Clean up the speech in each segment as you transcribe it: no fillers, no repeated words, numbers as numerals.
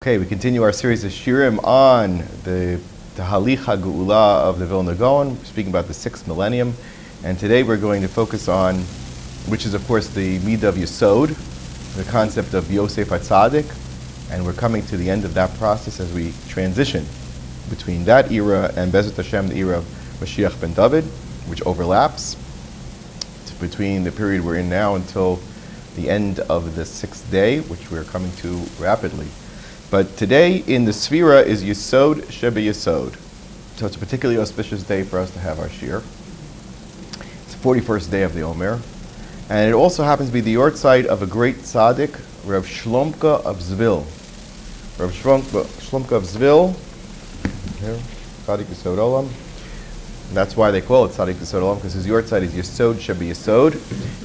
Okay, we continue our series of shirim on the Halicha Geula of the Vilna Gaon, speaking about the 6th millennium. And today we're going to focus on, which is of course the Midah of Yesod, the concept of Yosef HaTzadik. And we're coming to the end of that process as we transition between that era and Bezrat Hashem, the era of Mashiach ben David, which overlaps between the period we're in now until the end of the 6th day, which we're coming to rapidly. But today in the Sfira is Yesod Shebe Yesod. So it's a particularly auspicious day for us to have our shir. It's the 41st day of the Omer. And it also happens to be the yortzeit of a great tzaddik, Rav Shlomka of Zvil. Rav Shlomka of Zvil, here, Tzaddik Yesod Olam. And that's why they call it Tzaddik Yesod Olam, because his yortzeit is Yesod Shebe Yesod.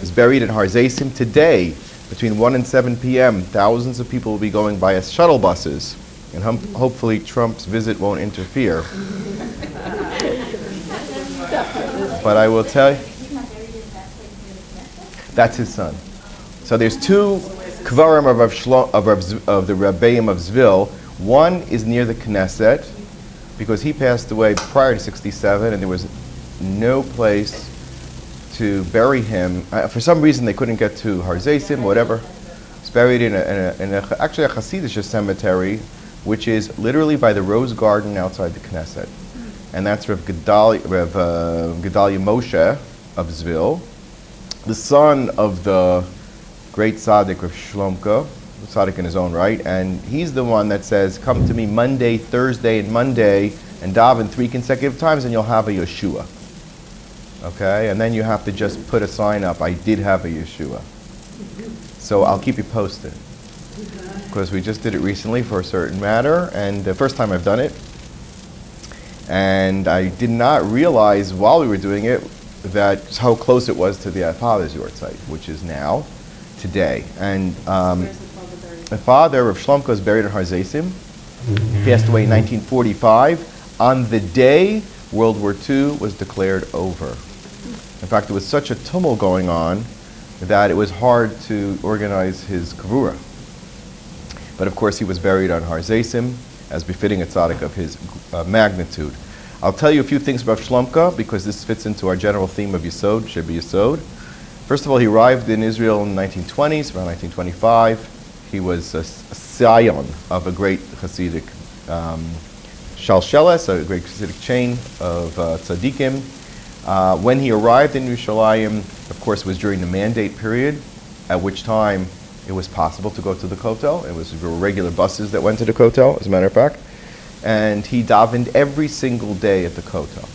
He's buried in Har Zeisim today. Between 1 and 7 p.m., thousands of people will be going by as shuttle buses, and hopefully Trump's visit won't interfere. But I will tell you, that's his son. So there's two kvarim of the Rabbeim of Zvil. One is near the Knesset, because he passed away prior to 67, and there was no place to bury him. For some reason they couldn't get to Har Zeisim, whatever. He's buried in actually a Hasidic cemetery, which is literally by the Rose Garden outside the Knesset. And that's Rav Gedalia Moshe of Zvil, the son of the great tzaddik Rav Shlomka, the tzaddik in his own right, and he's the one that says, come to me Monday, Thursday, and Monday, and daven 3 consecutive times, and you'll have a Yeshua. Okay, and then you have to just put a sign up, I did have a Yeshua. So I'll keep you posted. Because we just did it recently for a certain matter, and the first time I've done it. And I did not realize while we were doing it that how close it was to the father's yortzeit, which is now, today. And the father of Shlomka is buried in Har Zeisim. He passed away in 1945. On the day World War II was declared over. In fact, there was such a tumult going on that it was hard to organize his kavura. But of course, he was buried on Har Zeisim, as befitting a tzaddik of his magnitude. I'll tell you a few things about Shlomka, because this fits into our general theme of Yesod, Shebe Yesod. First of all, he arrived in Israel in the 1920s, around 1925. He was a scion of a great Hasidic Shalsheles, a great Hasidic chain of tzaddikim. When he arrived in Yerushalayim, of course, it was during the mandate period, at which time it was possible to go to the Kotel. There were regular buses that went to the Kotel, as a matter of fact. And he davened every single day at the Kotel.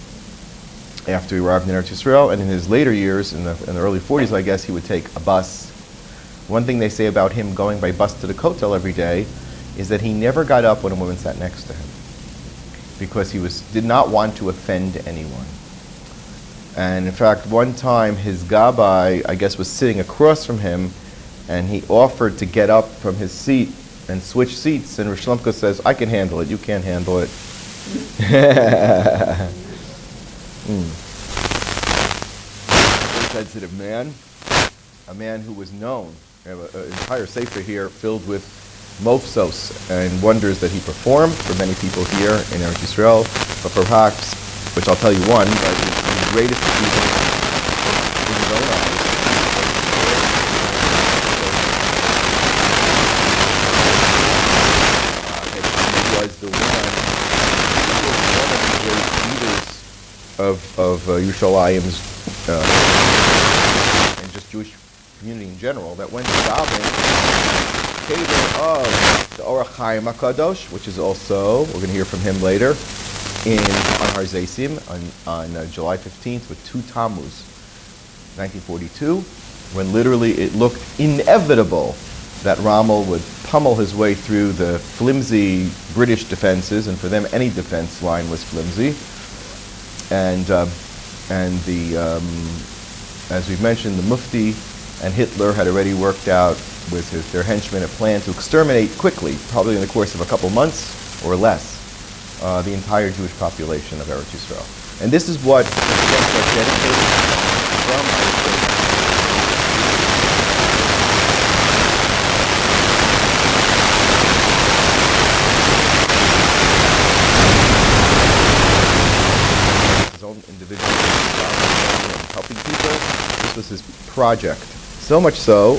After he arrived in Eretz Yisrael, and in his later years, in the early 40s, I guess, he would take a bus. One thing they say about him going by bus to the Kotel every day is that he never got up when a woman sat next to him, because he did not want to offend anyone. And in fact, one time his gabbai, I guess, was sitting across from him, and he offered to get up from his seat and switch seats, and Rav Shlomka says, I can handle it, you can't handle it. Very sensitive man, a man who was known. We have an entire sefer here filled with mofsos and wonders that he performed for many people here in Eretz Yisrael, but perhaps, which I'll tell you one, the greatest achievement in his own eyes was the one of the great leaders of Yerushalayim's and just Jewish community in general, that went to daven of the Orach Chaim HaKadosh, which is also, we're going to hear from him later, on Har Zeisim on July 15th with 2 Tammuz, 1942, when literally it looked inevitable that Rommel would pummel his way through the flimsy British defenses, and for them any defense line was flimsy. And as we've mentioned, the Mufti and Hitler had already worked out with their henchmen a plan to exterminate quickly, probably in the course of a couple months or less, the entire Jewish population of Eretz Yisrael. And this is what dedicated from project. So much so.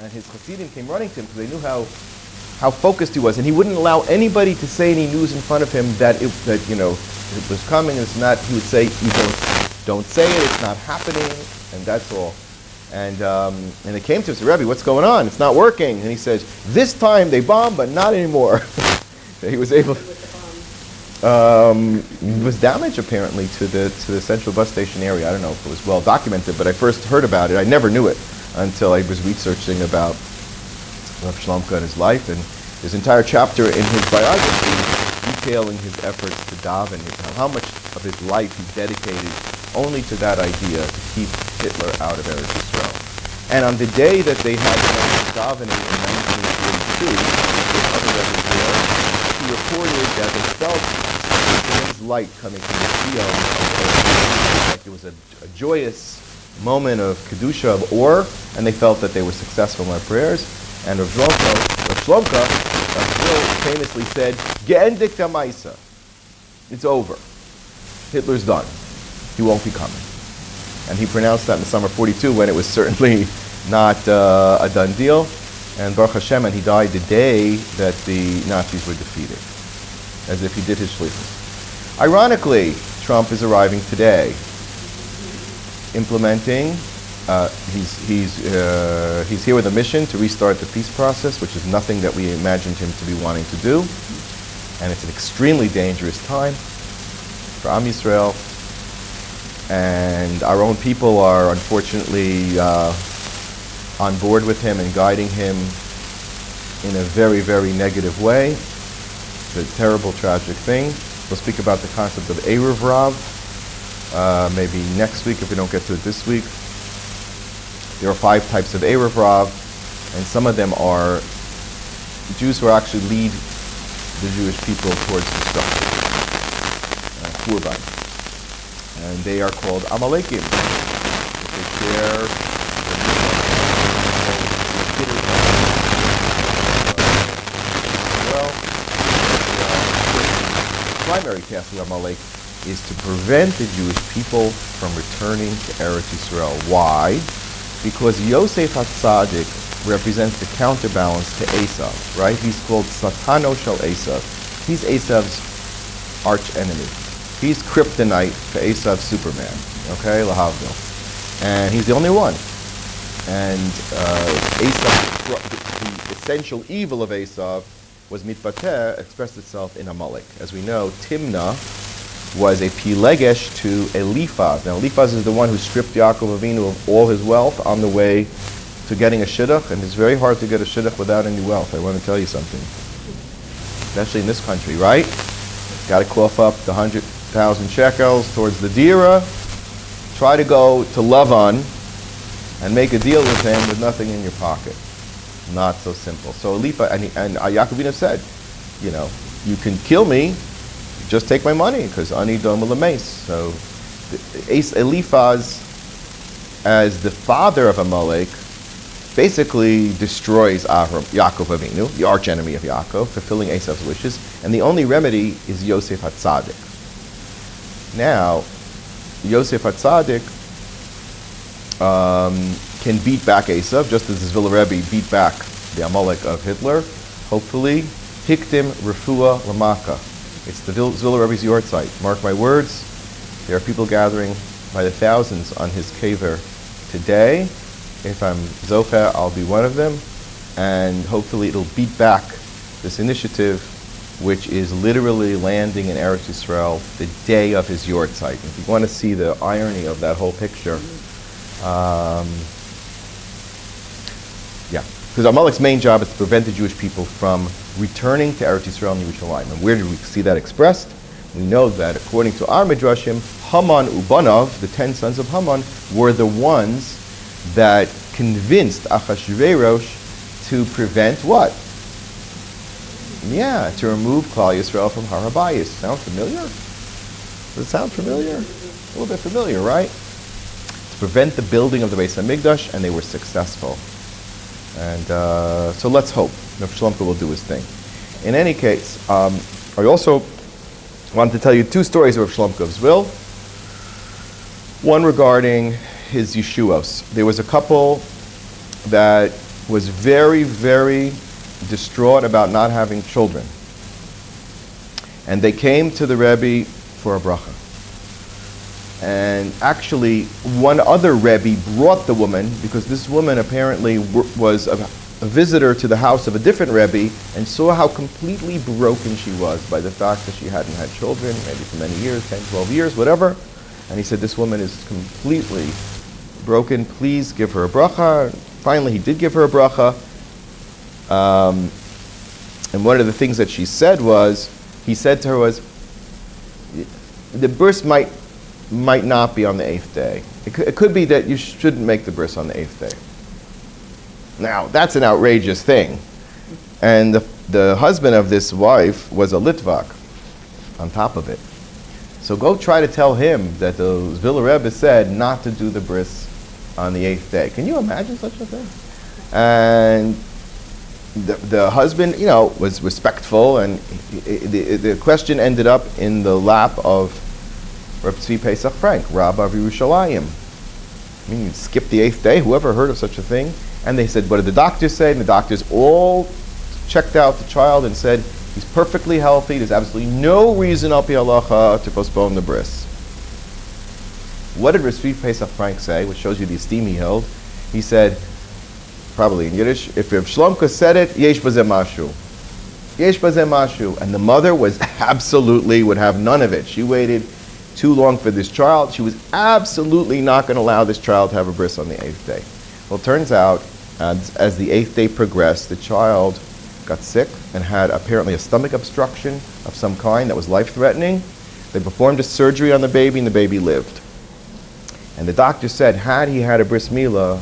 And his Hasidim came running to him because they knew how focused he was, and he wouldn't allow anybody to say any news in front of him that it was coming. It's not. He would say, "You don't say it. It's not happening," and that's all. And they came to him and said, "Rebbe, what's going on? It's not working." And he says, "This time they bombed, but not anymore." He was able. It was damage apparently to the central bus station area. I don't know if it was well documented, but I first heard about it. I never knew it until I was researching about Rav Shlomka and his life, and there's an entire chapter in his biography detailing his efforts to daven, how much of his life he dedicated only to that idea, to keep Hitler out of Eretz Yisrael. And on the day that they had the davening in 1942, with other rebels there, he reported that they felt his light coming from the field, like it was a joyous moment of kedusha, of or, and they felt that they were successful in their prayers. And Rav Shlomka famously said, "Ge'endik damaisa." It's over. Hitler's done. He won't be coming. And he pronounced that in the summer of 42 when it was certainly not a done deal. And Baruch Hashem, and he died the day that the Nazis were defeated, as if he did his shlichus. Ironically, Trump is arriving today, implementing. He's here with a mission to restart the peace process, which is nothing that we imagined him to be wanting to do. And it's an extremely dangerous time for Am Yisrael. And our own people are unfortunately on board with him and guiding him in a very, very negative way. It's a terrible, tragic thing. We'll speak about the concept of Erev Rav maybe next week if we don't get to it this week. There are 5 types of Erev Rav, and some of them are Jews who actually lead the Jewish people towards destruction, Kurban. And they are called Amalekim. They share the primary task of Amalek is to prevent the Jewish people from returning to Eretz Yisrael. Why? Because Yosef HaTzadik represents the counterbalance to Esav, right? He's called Satano Shel Esav. He's Esav's arch enemy. He's kryptonite to Esav's Superman, okay, lahavdil. And he's the only one. And Esav, the essential evil of Esav was mitbateh, expressed itself in Amalek. As we know, Timnah was a pilegesh to Eliphaz. Now Eliphaz is the one who stripped Yaakov Avinu of all his wealth on the way to getting a shidduch, and it's very hard to get a shidduch without any wealth. I want to tell you something. Especially in this country, right? Got to cough up the 100,000 shekels towards the dira, try to go to Lavan and make a deal with him with nothing in your pocket. Not so simple. So Eliphaz, and Yaakov Avinu said, you can kill me, just take my money, because ani dom l'meis. So Eliphaz, as the father of Amalek, basically destroys Yaakov Avinu, the arch enemy of Yaakov, fulfilling Esav's wishes, and the only remedy is Yosef HaTzadik. Now, Yosef HaTzadik can beat back Esav, just as the Zvila Rebbe beat back the Amalek of Hitler. Hopefully, Hiktim Refuah Lamaka. It's the Zvila Rebbe's yortzeit. Mark my words, there are people gathering by the thousands on his kever today. If I'm Zocha, I'll be one of them. And hopefully it'll beat back this initiative, which is literally landing in Eretz Yisrael the day of his yortzeit. If you want to see the irony of that whole picture, because Amalek's main job is to prevent the Jewish people from returning to Eretz Yisrael and Yerushalayim. And where do we see that expressed? We know that according to our Midrashim, Haman Ubanav, the 10 sons of Haman, were the ones that convinced Achashverosh to prevent what? Yeah, to remove Klal Yisrael from Har HaBayis. Sound familiar? Does it sound familiar? A little bit familiar, right? To prevent the building of the Beis HaMikdash, and they were successful. And so let's hope Rav Shlomka will do his thing. In any case, I also wanted to tell you two stories of Rav Shlomka of Zvil. One regarding his Yeshuos. There was a couple that was very, very distraught about not having children. And they came to the Rebbe for a bracha. And actually, one other Rebbe brought the woman, because this woman apparently was a visitor to the house of a different Rebbe and saw how completely broken she was by the fact that she hadn't had children, maybe for many years, 10, 12 years, whatever. And he said, this woman is completely broken, please give her a bracha. Finally, he did give her a bracha. And one of the things that he said to her was, the bris might not be on the 8th day. It could be that you shouldn't make the bris on the 8th day. Now, that's an outrageous thing. And the husband of this wife was a Litvak on top of it. So go try to tell him that the Vilna Rebbe said not to do the bris on the 8th day. Can you imagine such a thing? And the husband, was respectful, and the question ended up in the lap of Reb Tzvi Pesach Frank, Rabbi of Yerushalayim. I mean, you skip the 8th day. Whoever heard of such a thing? And they said, what did the doctors say? And the doctors all checked out the child and said, he's perfectly healthy. There's absolutely no reason al pi halacha to postpone the bris. What did Reb Tzvi Pesach Frank say, which shows you the esteem he held? He said, probably in Yiddish, if Reb Shlomka said it, yesh bazeh mashu. Yesh bazeh mashu. And the mother would have none of it. She waited too long for this child. She was absolutely not going to allow this child to have a bris on the 8th day. Well, it turns out, as the 8th day progressed, the child got sick and had apparently a stomach obstruction of some kind that was life-threatening. They performed a surgery on the baby, and the baby lived. And the doctor said, had he had a bris milah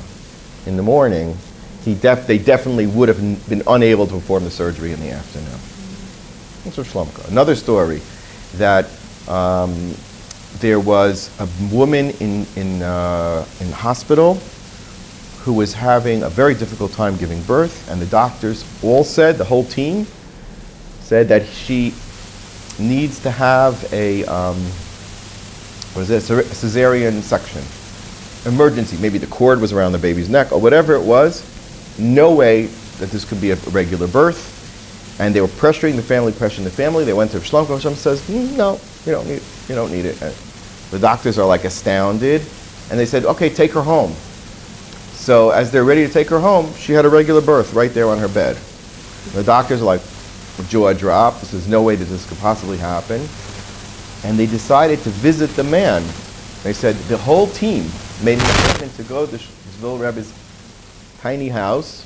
in the morning, they definitely would have been unable to perform the surgery in the afternoon. That's Rav Shlomka. Another story, that there was a woman in hospital who was having a very difficult time giving birth, and the doctors all said, the whole team said that she needs to have a cesarean section. Emergency. Maybe the cord was around the baby's neck or whatever it was. No way that this could be a regular birth. And they were pressuring the family. They went to Shlomka. Shlomka says, no, you don't need it. And the doctors are like astounded. And they said, okay, take her home. So as they're ready to take her home, she had a regular birth right there on her bed. The doctors are like, jaw dropped. There's no way that this could possibly happen. And they decided to visit the man. They said the whole team made an appointment to go to Zvil Rebbe's tiny house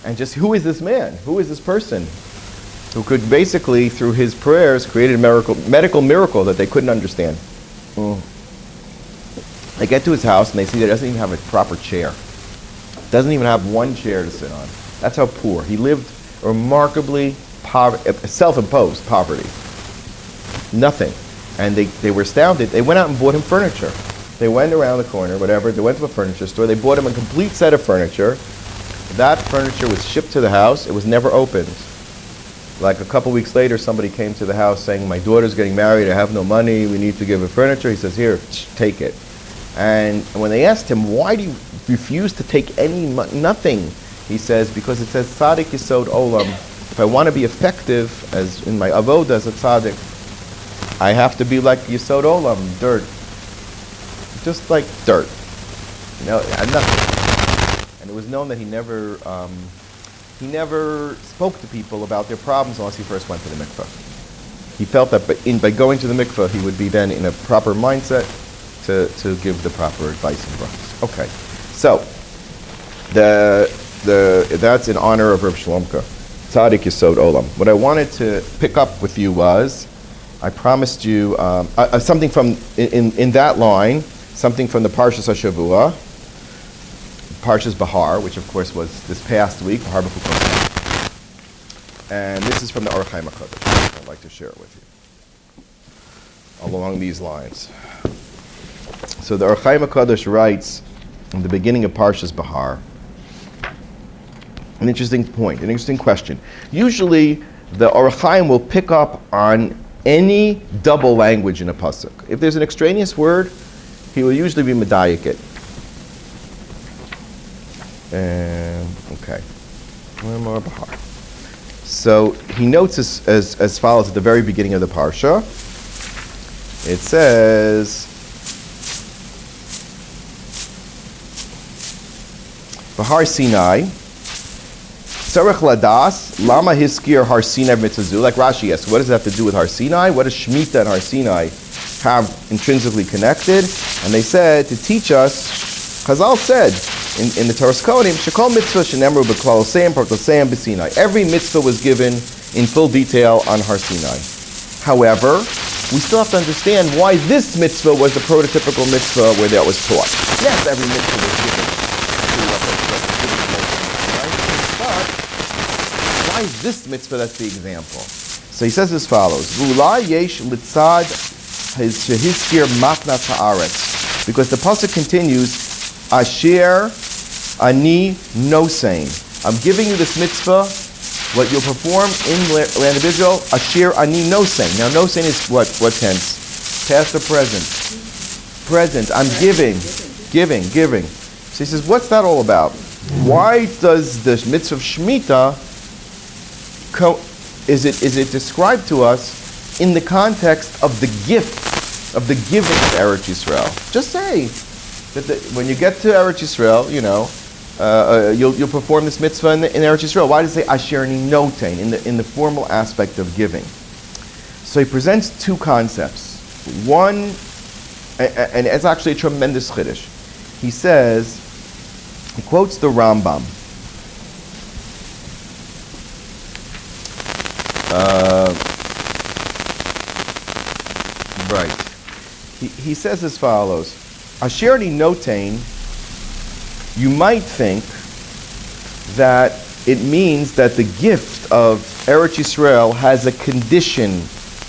and just, who is this man? Who is this person who could basically, through his prayers, create a medical miracle that they couldn't understand? They get to his house and they see that he doesn't even have a proper chair. Doesn't even have one chair to sit on. That's how poor. He lived remarkably self-imposed poverty. Nothing. And they were astounded. They went out and bought him furniture. They went around the corner, whatever. They went to a furniture store. They bought him a complete set of furniture. That furniture was shipped to the house. It was never opened. Like a couple weeks later, somebody came to the house saying, my daughter's getting married. I have no money. We need to give her furniture. He says, here, take it. And when they asked him, why do you refuse to take nothing? He says, because it says, Tzaddik Yisod Olam. If I want to be effective as in my avoda as a tzaddik, I have to be like Yisod Olam, dirt. Just like dirt. And nothing. And it was known that he never spoke to people about their problems unless he first went to the mikveh. He felt that by going to the mikveh, he would be then in a proper mindset to give the proper advice and brachas. Okay, so that's in honor of Reb Shlomka, Tzaddik Yisod Olam. What I wanted to pick up with you was, I promised you something from in that line, something from the Parshas HaShavua, Parshas Bahar, which of course was this past week, Bahar B'Chukot. And this is from the Or Chaim HaKadosh. I'd like to share it with you along these lines. So the Or Chaim HaKadosh writes in the beginning of Parshas Bahar, an interesting point, an interesting question. Usually the Or Chaim will pick up on any double language in a pasuk. If there's an extraneous word, he will usually be medayik it. Okay. One more Bahar. So he notes as follows at the very beginning of the parsha. It says, Bahar Sinai, Tzarech Ladas, Lama Hiskir Har Sinai Mitzazu, like Rashi asks, what does that have to do with Har Sinai? What does Shemitah and Har Sinai have intrinsically connected? And they said, to teach us, Chazal said, in the Torah's Kohanim, Shekol Mitzvah Shenemru B'Klal Seim Partoseim B'Sinai. Every mitzvah was given in full detail on Har Sinai. However, we still have to understand why this mitzvah was the prototypical mitzvah where that was taught. Yes, every mitzvah was given to but why is this mitzvah that's the example? So he says as follows: V'ulai yesh litzad shehizkir matnas haaretz, because the pasuk continues, Asher ani nosein. I'm giving you this mitzvah, what you'll perform in the land of Israel, Asher ani nosein. Now nosein is what tense? Past or present? Present. I'm giving. So he says, what's that all about? Why does the mitzvah of Shemitah, is it described to us in the context of the gift, of the giving of Eretz Yisrael? Just say that when you get to Eretz Yisrael, you'll perform this mitzvah in Eretz Yisrael. Why does it say Asher ani notein in the formal aspect of giving? So he presents two concepts. One, and it's actually a tremendous chiddush. He says, he quotes the Rambam. He says as follows: Asher ani notein, you might think that it means that the gift of Eretz Yisrael has a condition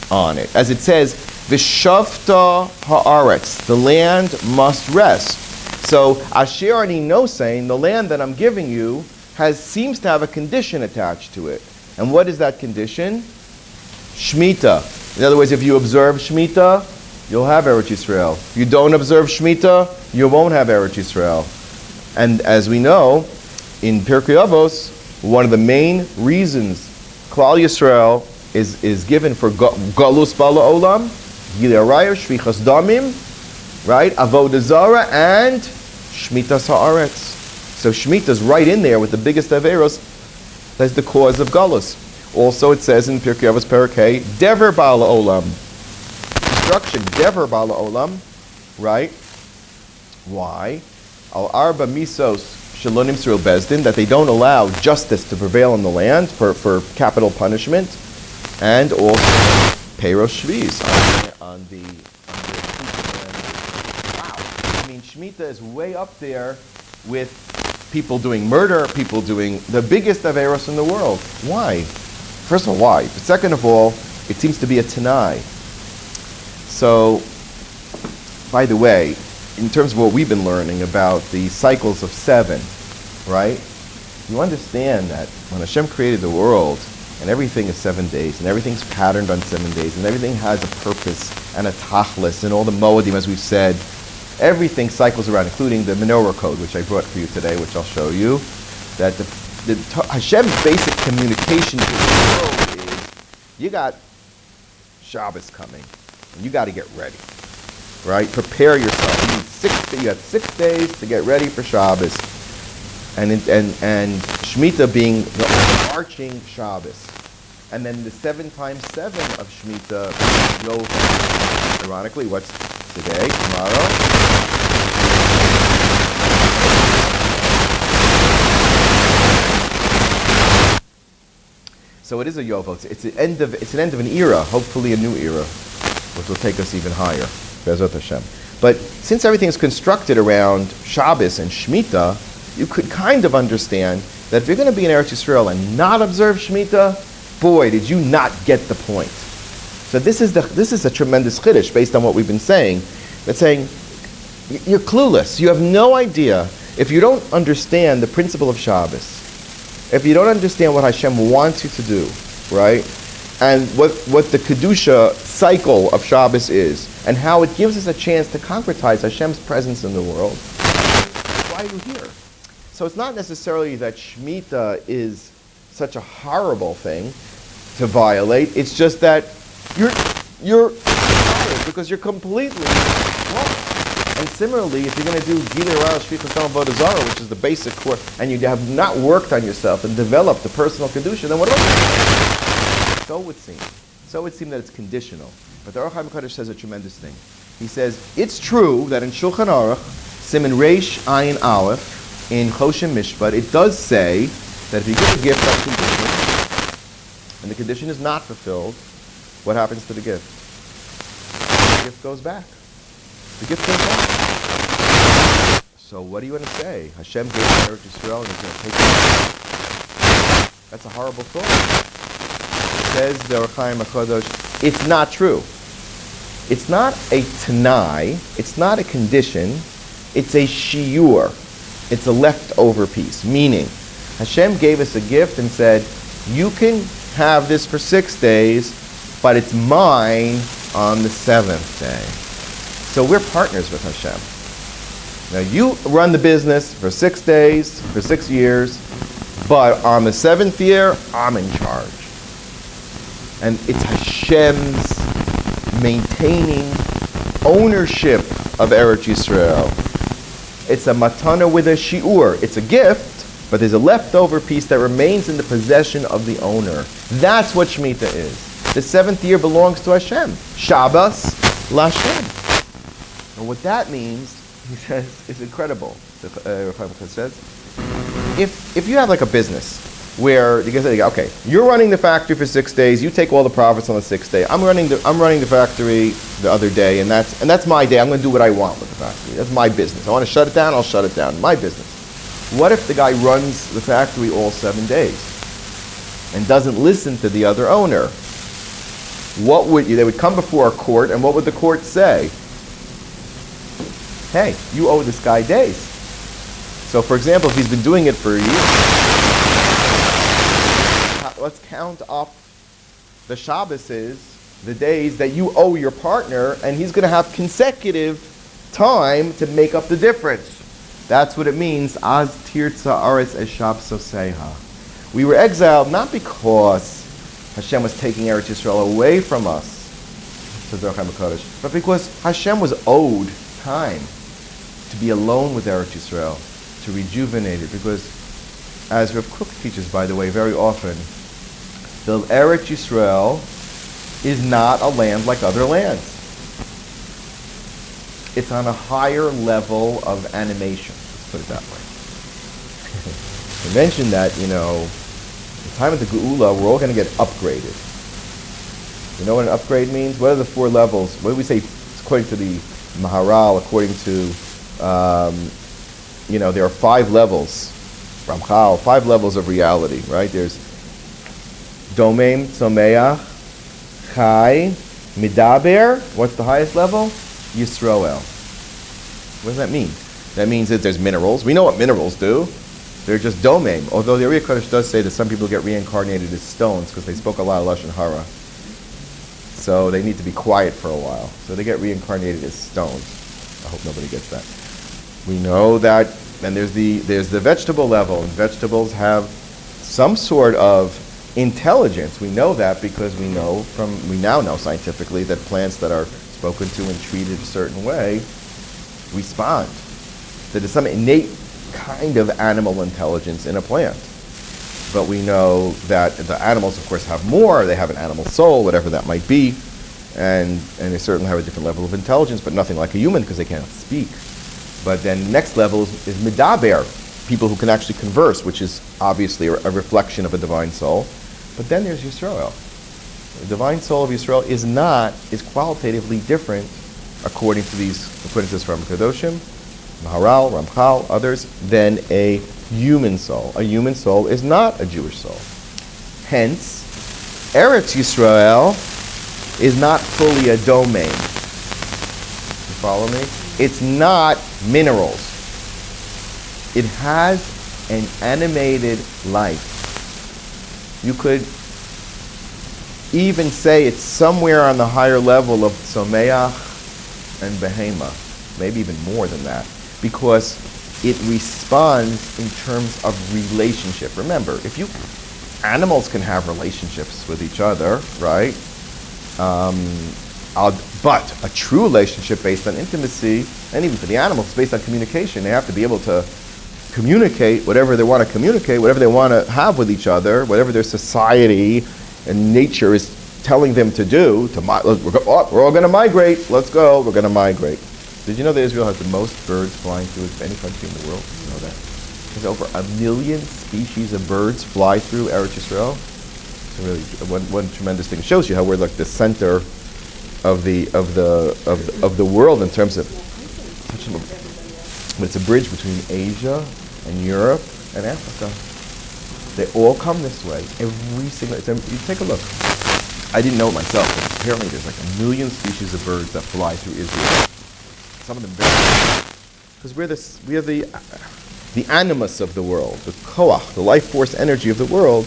on it. As it says, V'shavta haaretz, the land must rest. So Asher ani nosein, the land that I'm giving you, seems to have a condition attached to it. And what is that condition? Shemitah. In other words, if you observe Shemitah, you'll have Eretz Yisrael. If you don't observe Shemitah, you won't have Eretz Yisrael. And as we know, in Pirkei Avos, one of the main reasons Klal Yisrael is given for Galus Bala Olam, Gilei Arayos, Shvichas Damim, right? Avodah Zarah and Shmitas Haaretz. So Shemitah is right in there with the biggest Averos. That's the cause of Galus. Also, it says in Pirkei Avos Perek, Dever Bala Olam, destruction, Dever Bala Olam, right? Why? Al Arba Misos Shalonim Sril Bezdin, that they don't allow justice to prevail in the land for capital punishment, and also Peiros Shviz on the wow. I mean, Shemitah is way up there with people doing murder, people doing the biggest averos in the world. Why? First of all, why? But second of all, it seems to be a Tanai. So, by the way, in terms of what we've been learning about the cycles of 7, right? You understand that when Hashem created the world, and everything is 7 days, and everything's patterned on 7 days, and everything has a purpose and a tachlis, and all the moedim, as we've said, everything cycles around, including the menorah code, which I brought for you today, which I'll show you, that Hashem's basic communication to the world is, you got Shabbos coming, and you got to get ready. Right? Prepare yourself. You have 6 days to get ready for Shabbos. And Shemitah being the overarching Shabbos. And then the 7 times 7 of Shemitah, Yov, ironically, what's today, tomorrow? So it is a Yovel. It's an end of an era, hopefully a new era, which will take us even higher. Bezrat Hashem. But since everything is constructed around Shabbos and Shemitah, you could kind of understand that if you're going to be in Eretz Yisrael and not observe Shemitah, boy, did you not get the point. So this is a tremendous chiddush based on what we've been saying. It's saying, you're clueless. You have no idea. If you don't understand the principle of Shabbos, if you don't understand what Hashem wants you to do, right? And what the Kedusha cycle of Shabbos is, and how it gives us a chance to concretize Hashem's presence in the world, why are you here? So it's not necessarily that Shemitah is such a horrible thing to violate. It's just that you're tired because you're completely lost. And similarly, if you're going to do Gilei Ra'ah Shvichas Dam Avodah Zarah, which is the basic core, and you have not worked on yourself and developed the personal Kedusha, then what about it? So it would seem that it's conditional. But the Aruch HaKodesh says a tremendous thing. He says, it's true that in Shulchan Aruch, Siman Reish Ayin Aleph, in Choshen Mishpat, it does say that if you give a gift on condition, and the condition is not fulfilled, what happens to the gift? The gift goes back. The gift goes back. So what do you want to say? Hashem gave Eretz Yisrael and he's going to take it back. That's a horrible thought. Says the Aruch HaKodesh, it's not true. It's not a tanai, it's not a condition, it's a shiur. It's a leftover piece. Meaning, Hashem gave us a gift and said, you can have this for 6 days, but it's mine on the 7th day. So we're partners with Hashem. Now you run the business for 6 days, for 6 years, but on the 7th year, I'm in charge. And it's Hashem's maintaining ownership of Eretz Yisrael. It's a matana with a shiur. It's a gift, but there's a leftover piece that remains in the possession of the owner. That's what Shemitah is. The 7th year belongs to Hashem. Shabbos Lashem. And what that means, he says, is incredible. The Rav says, if you have like a business where you can say, okay, you're running the factory for 6 days, you take all the profits on the 6th day. I'm running the factory the other day, and that's my day. I'm going to do what I want with the factory. That's my business. I want to shut it down, I'll shut it down. My business. What if the guy runs the factory all 7 days and doesn't listen to the other owner? They would come before a court, and what would the court say? Hey, you owe this guy days. So, for example, if he's been doing it for a year, let's count up the Shabbases, the days that you owe your partner, and he's going to have consecutive time to make up the difference. That's what it means. Az tirtza aretz eshab soseha. We were exiled not because Hashem was taking Eretz Yisrael away from us, says the Aruch HaKodesh, but because Hashem was owed time to be alone with Eretz Yisrael, to rejuvenate it. Because, as Rav Kook teaches, by the way, very often, the Eretz Yisrael is not a land like other lands. It's on a higher level of animation, let's put it that way. I mentioned that, the time of the Geula, we're all going to get upgraded. You know what an upgrade means? What are the 4 levels? What do we say, according to the Maharal, according to, there are 5 levels, Ramchal, 5 levels of reality, right? There's Domem, Tzomeach, Chai, Midaber. What's the highest level? Yisroel. What does that mean? That means that there's minerals. We know what minerals do. They're just domem. Although the Aruch HaKodesh does say that some people get reincarnated as stones because they spoke a lot of Lashon Hara. So they need to be quiet for a while. So they get reincarnated as stones. I hope nobody gets that. We know that, and there's the vegetable level, and vegetables have some sort of intelligence. We know that because we now know scientifically that plants that are spoken to and treated a certain way respond. That there's some innate kind of animal intelligence in a plant. But we know that the animals, of course, have more. They have an animal soul, whatever that might be. And they certainly have a different level of intelligence, but nothing like a human because they cannot speak. But then the next level is midaber, people who can actually converse, which is obviously a reflection of a divine soul. But then there's Yisrael. The divine soul of Yisrael is qualitatively different according to this Ram Kadoshim, Maharal, Ramchal, others, than a human soul. A human soul is not a Jewish soul. Hence, Eretz Yisrael is not fully a domain. You follow me? It's not minerals. It has an animated life. You could even say it's somewhere on the higher level of Tzomeach and Behema, maybe even more than that, because it responds in terms of relationship. Remember, animals can have relationships with each other, right? But a true relationship based on intimacy, and even for the animals, based on communication. They have to be able to communicate whatever they want to communicate, whatever they want to have with each other, whatever their society and nature is telling them to do. We're all going to migrate. Let's go. We're going to migrate. Did you know that Israel has the most birds flying through any country in the world? Did you know that? There's over 1 million species of birds fly through Eretz Yisrael. It's really one tremendous thing. It shows you how we're like the center of the world in terms of. But it's a bridge between Asia and Europe and Africa. They all come this way. Every single. You take a look. I didn't know it myself, but apparently there's like 1 million species of birds that fly through Israel. Some of them very. Because we are the animus of the world, the koach, the life force energy of the world,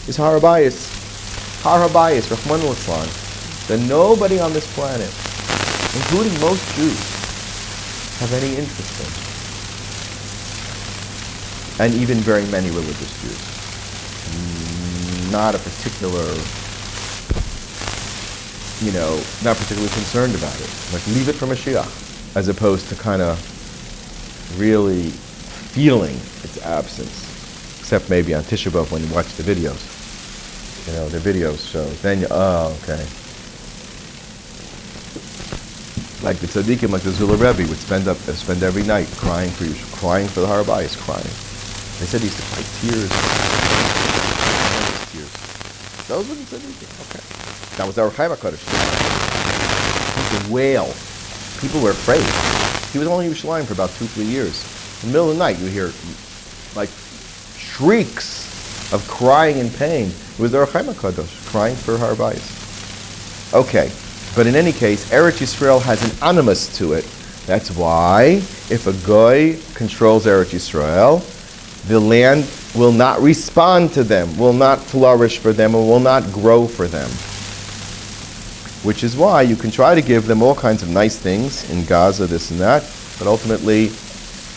is Har HaBayis. Har HaBayis, Rahman al-Islam, that nobody on this planet, including most Jews, have any interest in. And even very many religious Jews. Not particularly concerned about it. Like, leave it for Mashiach, as opposed to kind of really feeling its absence, except maybe on Tisha B'Av when you watch the videos. The videos show. Then okay. Like the tzaddikim, like the Zula Rebbe, would spend every night crying for the Har HaBayis, crying. They said he used to fight tears. Those were the tzaddikim. Okay. That was our Chaim HaKadosh. He used to wail. People were afraid. He was only in Yerushalayim for about 2-3 years. In the middle of the night, you hear like shrieks of crying in pain. It was the Chaim HaKadosh crying for Har HaBayis. Okay, but in any case, Eretz Yisrael has an animus to it. That's why if a goy controls Eretz Yisrael, the land will not respond to them, will not flourish for them, or will not grow for them. Which is why you can try to give them all kinds of nice things in Gaza, this and that, but ultimately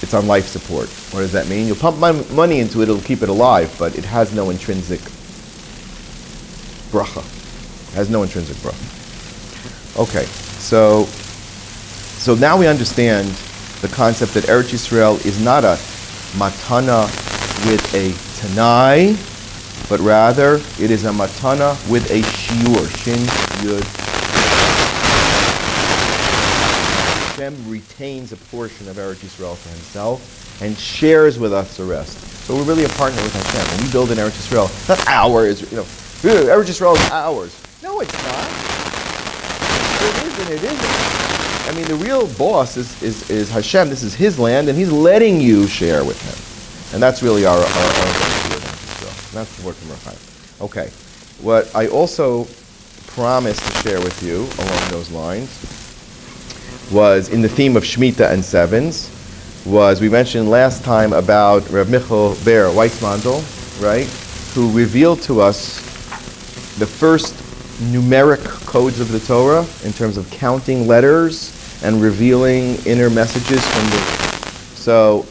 it's on life support. What does that mean? You'll pump money into it, it'll keep it alive, but it has no intrinsic bracha. It has no intrinsic bracha. Okay, so now we understand the concept that Eretz Yisrael is not a matana with a tanai, but rather it is a matana with a shiur, shin, yud. Hashem retains a portion of Eretz Yisrael for himself and shares with us the rest. So we're really a partner with Hashem. When we build in Eretz Yisrael, not ours, Eretz Yisrael is ours. No, it's not. It isn't. I mean, the real boss is Hashem. This is His land, and He's letting you share with Him. And that's really our that's the word from Rachaim. Okay. What I also promised to share with you along those lines was in the theme of Shemitah and Sevens, we mentioned last time about Rav Michael Ber Weissmandel, right, who revealed to us the first numeric codes of the Torah in terms of counting letters and revealing inner messages from the. So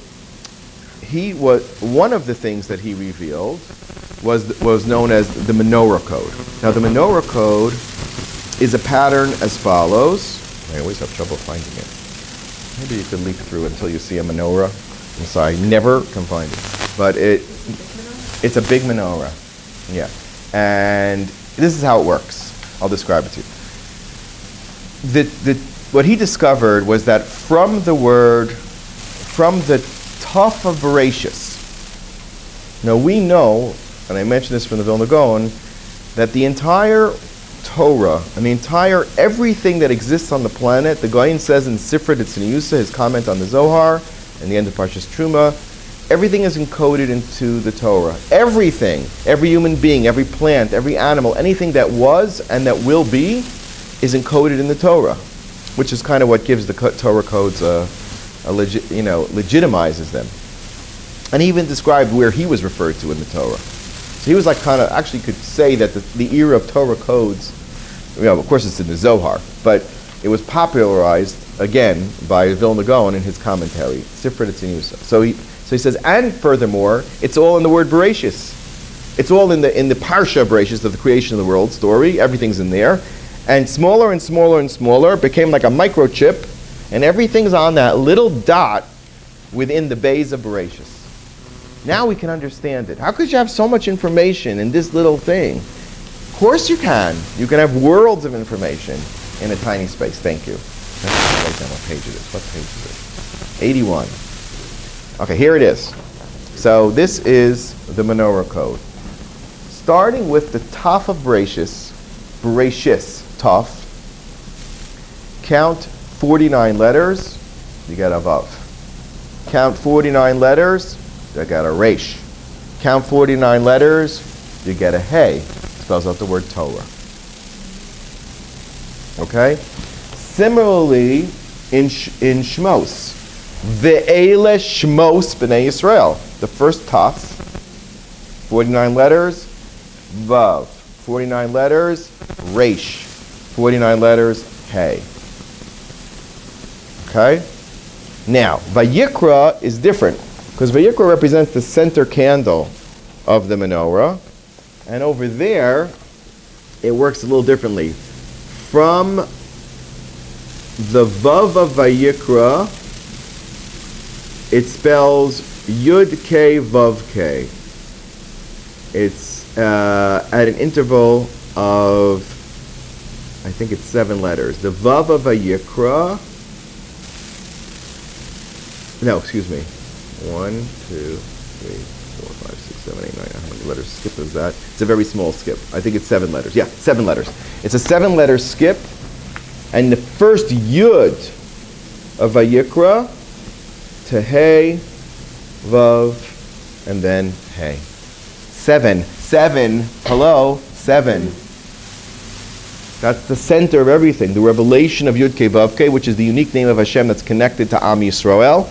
one of the things that he revealed was known as the menorah code. Now the menorah code is a pattern as follows. I always have trouble finding it. Maybe you could leaf through it until you see a menorah. I'm sorry, I never can find it. But it's a big menorah. Yeah. And this is how it works. I'll describe it to you. What he discovered was that from the Tuf of Bereshis. Now we know, and I mentioned this from the Vilna Gaon, that the entire Torah, and everything that exists on the planet, the Gaon says in Sifra D'Tzniusa, his comment on the Zohar, and the end of Parshas Truma, Everything is encoded into the Torah. Everything, every human being, every plant, every animal, anything that was and that will be is encoded in the Torah, which is kind of what gives the Torah codes legitimizes them. And he even described where he was referred to in the Torah. So he was like kind of, actually could say that the era of Torah codes, of course it's in the Zohar, but it was popularized again by Vilna Gaon in his commentary, Sifra Tzinius. So he says, and furthermore, it's all in the word Bereshis. It's all in the Parsha of Bereshis, of the creation of the world story. Everything's in there. And smaller and smaller and smaller, became like a microchip, and everything's on that little dot within the bays of Bereshis. Now we can understand it. How could you have so much information in this little thing? Of course you can. You can have worlds of information in a tiny space. Thank you. Let's write down what page it is. What page is it? 81. Okay, here it is. So this is the menorah code. Starting with the Taf of Bereshis, Taf, count 49 letters, you get a Vav. Count 49 letters, you get a Resh. Count 49 letters, you get a Hey. Spells out the word Torah. Okay? Similarly, in Shmos, Ve'ele Shmos B'nai Yisrael. The first Taf, 49 letters, Vav. 49 letters, Resh. 49 letters, Hey. Okay? Now, Vayikra is different, because Vayikra represents the center candle of the menorah, and over there, it works a little differently. From the Vav of Vayikra, it spells Yud K Vav K. It's at an interval of, I think it's 7 letters. The Vav of Vayikra, no, excuse me. 1, 2, 3, 4, 5, 6, 7, 8, 9. How many letters skip is that? It's a very small skip. I think it's 7 letters. Yeah, 7 letters. It's a 7-letter skip, and the first Yud of Vayikra to Hey, Vav, and then Hey. 7. 7. Hello? 7. That's the center of everything. The revelation of Yud Kei Vav Kei, which is the unique name of Hashem that's connected to Am Yisrael,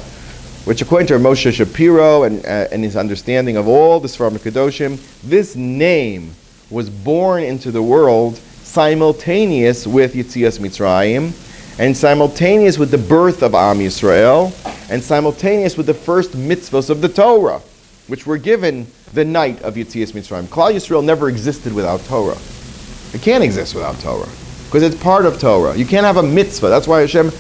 which according to Moshe Shapiro and his understanding of all the Sfarim Kedoshim, this name was born into the world simultaneous with Yetzias Mitzrayim, and simultaneous with the birth of Am Yisrael, and simultaneous with the first mitzvahs of the Torah, which were given the night of Yetzias Mitzrayim. Klal Yisrael never existed without Torah. It can't exist without Torah, because it's part of Torah. You can't have a mitzvah. That's why Hashem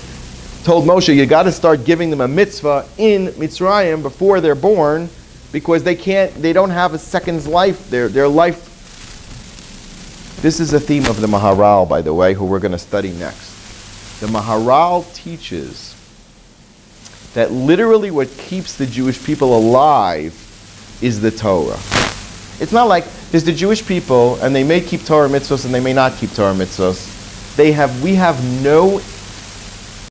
told Moshe, you got to start giving them a mitzvah in Mitzrayim before they're born, because they don't have a second's life. Their life. This is a theme of the Maharal, by the way, who we're going to study next. The Maharal teaches that literally what keeps the Jewish people alive is the Torah. It's not like there's the Jewish people and they may keep Torah mitzvahs and they may not keep Torah mitzvahs. We have no